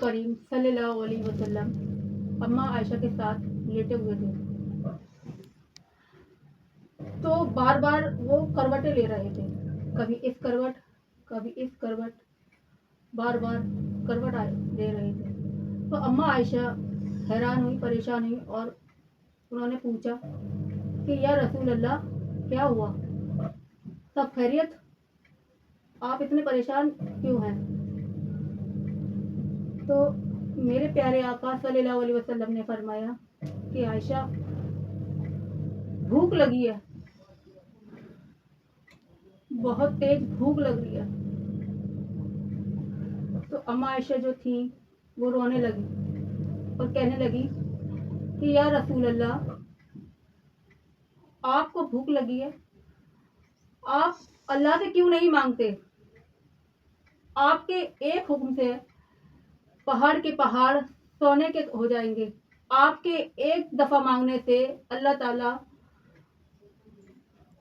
करीम सल्लल्लाहु अलैहि वसल्लम अम्मा आयशा के साथ लेटे हुए थे। तो बार बार वो करवटें ले रहे थे, कभी इस करवट कभी इस करवट, बार बार करवट ले रहे थे। तो अम्मा आयशा हैरान हुई, परेशान हुई और उन्होंने पूछा कि या रसूल अल्लाह, क्या हुआ, सब खैरियत, आप इतने परेशान क्यों हैं? तो मेरे प्यारे आका सल्लल्लाहु अलैहि वसल्लम ने फरमाया कि आयशा, भूख लगी है, बहुत तेज भूख लग रही है। तो अम्मा आयशा जो थी वो रोने लगी और कहने लगी कि या रसूल अल्लाह, आपको भूख लगी है, आप अल्लाह से क्यों नहीं मांगते? आपके एक हुक्म से पहाड़ के पहाड़ सोने के हो जाएंगे। आपके एक दफा मांगने से अल्लाह ताला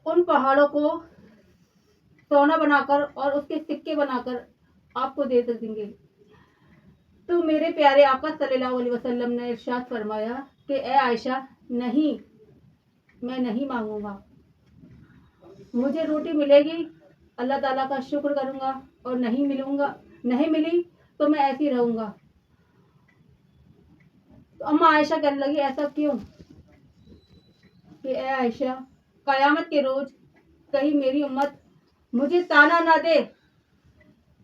उन पहाड़ों को सोना बनाकर और उसके सिक्के बनाकर आपको दे देंगे। तो मेरे प्यारे आका सल्लल्लाहु अलैहि वसल्लम ने इरशाद फरमाया कि ए आयशा, नहीं, मैं नहीं मांगूंगा। मुझे रोटी मिलेगी, अल्लाह ताला का शुक्र करूंगा, और नहीं मिली तो मैं ऐसी रहूंगा। तो अम्मा आयशा कहने लगी, ऐसा क्यों? कि ए आयशा, कयामत के रोज कहीं मेरी उम्मत मुझे ताना ना दे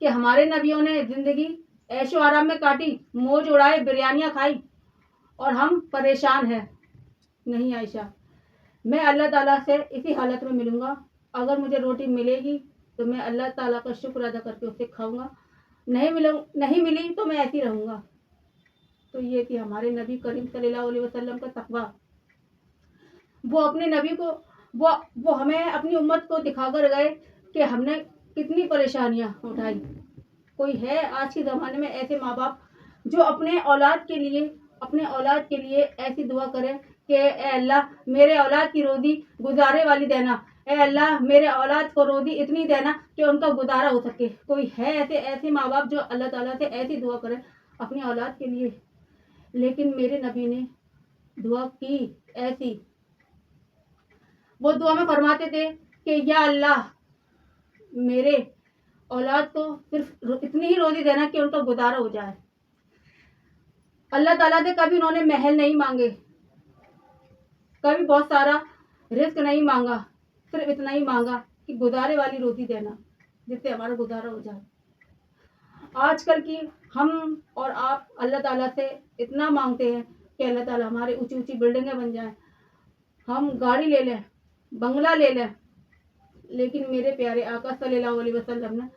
कि हमारे नबियों ने जिंदगी ऐशो आराम में काटी, मौज उड़ाए, बिरयानियां खाई और हम परेशान हैं। नहीं आयशा, मैं अल्लाह ताला से इसी हालत में मिलूंगा। अगर मुझे रोटी मिलेगी तो मैं अल्लाह ताला का शुक्र अदा करके उसे खाऊंगा, नहीं मिली तो मैं ऐसी रहूंगा। तो ये कि हमारे नबी करीम सल्लल्लाहु अलैहि वसल्लम का तकवा, वो अपने नबी को वो हमें अपनी उम्मत को दिखाकर गए कि हमने कितनी परेशानियां उठाई। कोई है आज के ज़माने में ऐसे माँ बाप जो अपने औलाद के लिए ऐसी दुआ करे कि ए अल्लाह, मेरे औलाद की रोज़ी गुजारे वाली देना, ए अल्लाह, मेरे औलाद को रोज़ी इतनी देना कि उनका गुजारा हो सके। कोई है ऐसे माँ बाप जो अल्लाह ताला से ऐसी दुआ करे अपनी औलाद के लिए? लेकिन मेरे नबी ने दुआ की ऐसी, वो दुआ में फरमाते थे कि या अल्लाह, मेरे औलाद को सिर्फ इतनी ही रोज़ी देना कि उनका गुजारा हो जाए। अल्लाह ताला से कभी उन्होंने महल नहीं मांगे, कभी बहुत सारा रिस्क नहीं मांगा, सिर्फ इतना ही मांगा कि गुजारे वाली रोटी देना, जिससे हमारा गुजारा हो जाए। आजकल की हम और आप अल्लाह ताला से इतना मांगते हैं कि अल्लाह ताला हमारी ऊंची ऊंची बिल्डिंगें बन जाएं, हम गाड़ी ले लें, बंगला ले लें, लेकिन मेरे प्यारे आका सल्लल्लाहु अलैहि वसल्लम ने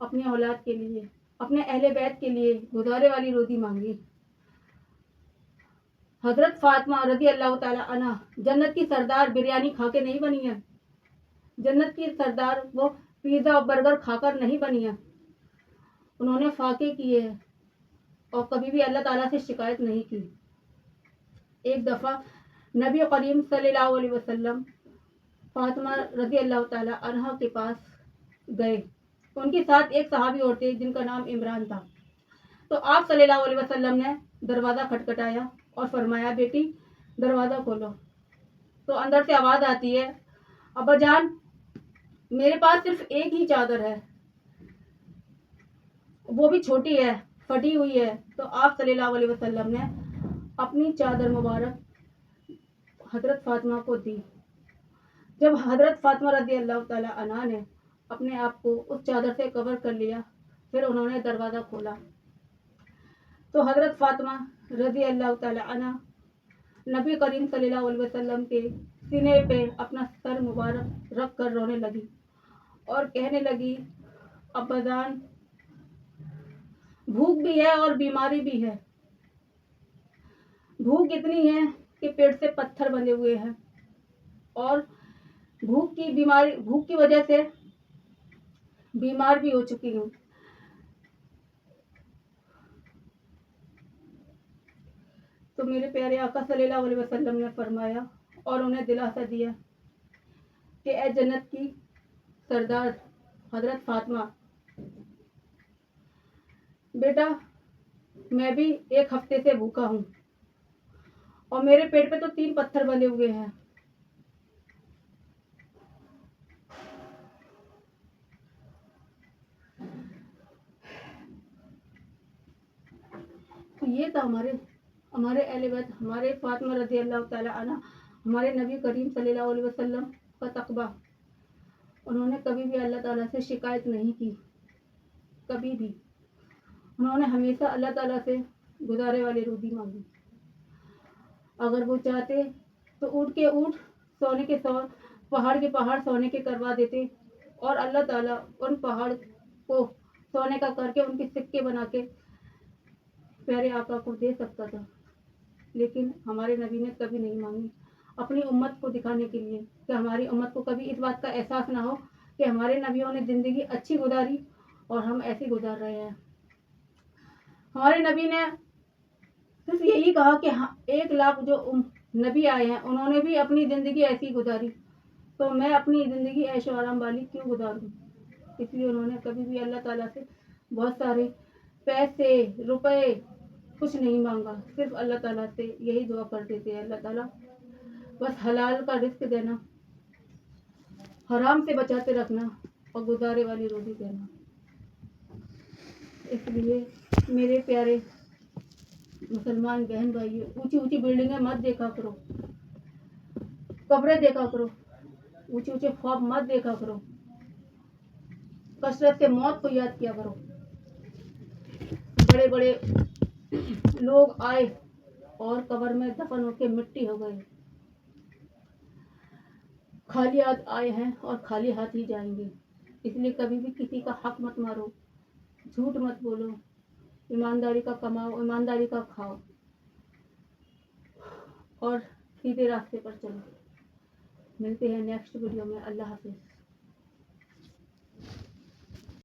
अपनी औलाद के लिए, अपने अहले बैत के लिए गुजारे वाली रोटी मांगी। हजरत फातिमा रजी अल्लाह ताला अन्हा जन्नत की सरदार बिरयानी खा के नहीं बनी है, जन्नत की सरदार वो पिज़्ज़ा और बर्गर खाकर नहीं बनी है। उन्होंने फाके किए हैं और कभी भी अल्लाह ताला से शिकायत नहीं की। एक दफ़ा नबी करीम सल्लल्लाहु अलैहि वसल्लम फातिमा रजी अल्लाह ताला अन्हा के पास गए। उनके साथ एक सहाबी और थे जिनका नाम इमरान था। तो आप सल्लल्लाहु अलैहि वसल्लम ने दरवाज़ा खटखटाया और फरमाया, बेटी दरवाज़ा खोलो। तो अंदर से आवाज़ आती है, अब्बा जान, मेरे पास सिर्फ एक ही चादर है, वो भी छोटी है, फटी हुई है। तो आप सल्लल्लाहु अलैहि वसल्लम ने अपनी चादर मुबारक हजरत फातिमा को दी। जब हजरत फातिमा रज़ी अल्लाह ताला अन्हा ने अपने आप को उस चादर से कवर कर लिया, फिर उन्होंने दरवाज़ा खोला तो हजरत फातिमा रज़ी अल्लाह ताला अन्हा नबी करीम सल्लल्लाहु अलैहि वसल्लम के सीने पे अपना सर मुबारक रख कर रोने लगी और कहने लगी, अब्बाजान, भूख भी है और बीमारी भी है। भूख इतनी है कि पेट से पत्थर बंधे हुए हैं और भूख की वजह से बीमार भी हो चुकी हूँ। तो मेरे प्यारे आका सल्लल्लाहु अलैहि वसल्लम ने फरमाया और उन्हें दिलासा दिया कि ए जन्नत की सरदार हजरत फातिमा, बेटा मैं भी 1 हफ्ते से भूखा हूँ और मेरे पेट पे तो 3 पत्थर बंधे हुए हैं। तो ये था हमारे अहले बैत, हमारे फातिमा रज़ी अल्लाह ताला अन्हा, हमारे नबी करीम सल्लल्लाहु अलैहि वसल्लम का तक़वा। उन्होंने कभी भी अल्लाह ताला से शिकायत नहीं की, कभी भी। उन्होंने हमेशा अल्लाह ताला से गुजारे वाली रोटी मांगी। अगर वो चाहते तो ऊँट के ऊँट, सोने के पहाड़ के पहाड़ सोने के करवा देते और अल्लाह ताला उन पहाड़ को सोने का करके उनके सिक्के बना के प्यारे आका को दे सकता था। लेकिन हमारे नबी ने कभी नहीं मांगी, अपनी उम्मत को दिखाने के लिए कि हमारी उम्मत को कभी इस बात का एहसास ना हो कि हमारे नबियों ने ज़िंदगी अच्छी गुजारी और हम ऐसी गुजार रहे हैं। हमारे नबी ने सिर्फ यही कहा कि 1 लाख जो नबी आए हैं उन्होंने भी अपनी ज़िंदगी ऐसी गुजारी, तो मैं अपनी ज़िंदगी ऐशो आराम वाली क्यों गुजारूं। इसलिए उन्होंने कभी भी अल्लाह ताला से बहुत सारे पैसे रुपए कुछ नहीं मांगा, सिर्फ अल्लाह ताला से यही दुआ करते थे, अल्लाह ताला बस हलाल का रिस्क देना, हराम से बचाते रखना और गुजारे वाली रोटी देना। इसलिए मेरे प्यारे मुसलमान बहन भाइयों, ऊंची ऊंची बिल्डिंगें मत देखा करो, कब्रें देखा करो, ऊंचे ऊंचे ख्वाब मत देखा करो, कसरत से मौत को याद किया करो। बड़े बड़े लोग आए और कब्र में दफन होके मिट्टी हो गए, खाली हाथ आए हैं और खाली हाथ ही जाएंगे। इसलिए कभी भी किसी का हक मत मारो, झूठ मत बोलो, ईमानदारी का कमाओ, ईमानदारी का खाओ और सीधे रास्ते पर चलो। मिलते हैं नेक्स्ट वीडियो में। अल्लाह हाफिज़।